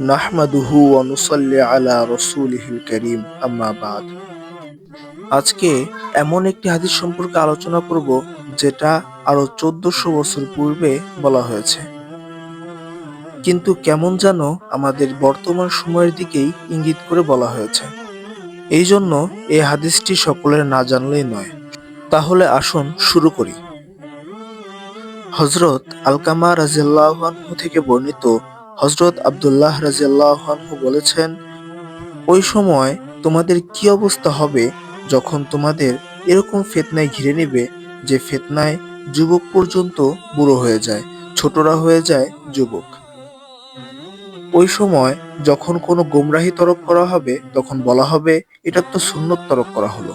নাহমাদুহু ওয়া নুসাল্লি আলা রাসূলিহিল কারীম আম্মা বাদ। আজকে এমন একটি হাদিস সম্পর্কে আলোচনা করব যেটা আরো 1400 বছর পূর্বে বলা হয়েছে, কিন্তু কেমন যেন আমাদের বর্তমান সময়ের দিকেই ইঙ্গিত করে বলা হয়েছে। এই জন্য এই হাদিসটি সকলের না জানলেই নয়। তাহলে আসুন শুরু করি। হযরত আলকামা রাদিয়াল্লাহু আনহু থেকে বর্ণিত, হযরত আব্দুল্লাহ রাদিয়াল্লাহু আনহু বলেছেন, ওই সময় তোমাদের কি অবস্থা হবে যখন তোমাদের এরকম ফিতনায় ঘিরে নেবে যে ফিতনায় যুবক পর্যন্ত বুড়ো হয়ে যায়, ছোটরা হয়ে যায় যুবক। ওই সময় যখন কোনো গোমরাহি তরক করা হবে তখন বলা হবে এটা তো সুন্নত তরক করা হলো।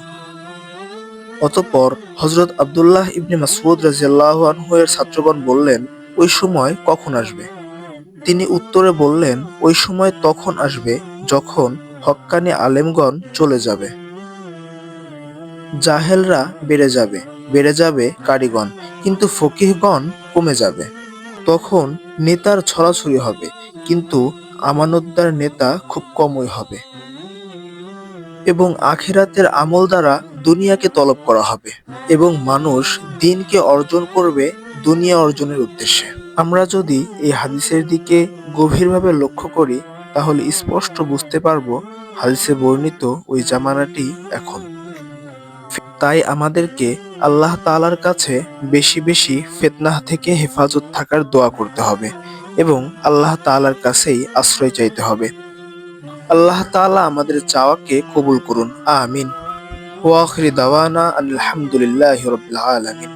অতঃপর হযরত আব্দুল্লাহ ইবনে মাসউদ রাদিয়াল্লাহু আনহু এর ছাত্রগণ বললেন, ওই সময় কখন আসবে? তিনি উত্তরে বললেন, ওই সময় তখন আসবে যখন হক্কানি আলেমগণ চলে যাবে, জাহেলরা বেড়ে যাবে কারিগণ, কিন্তু ফকিহগণ কমে যাবে। তখন নেতার ছড়াছড়ি হবে, কিন্তু আমানতদার নেতা খুব কমই হবে, এবং আখিরাতের আমল দ্বারা দুনিয়াকে তলব করা হবে, এবং মানুষ দ্বীনকে অর্জন করবে দুনিয়া অর্জনের উদ্দেশ্যে। আমরা যদি এই হাদিসের দিকে গভীরভাবে লক্ষ্য করি তাহলে স্পষ্ট বুঝতে পারবো হাদিসে বর্ণিত ওই জামানাটি এখন। তাই আমাদেরকে আল্লাহ তাআলার কাছে বেশি বেশি ফিতনাহ থেকে হেফাজত থাকার দোয়া করতে হবে এবং আল্লাহ তাআলার কাছেই আশ্রয় চাইতে হবে। আল্লাহ তাআলা আমাদের চাওয়াকে কবুল করুন, আমিন। ওয়া আখিরি দাওয়ানা আলহামদুলিল্লাহি রাব্বিল আলামিন।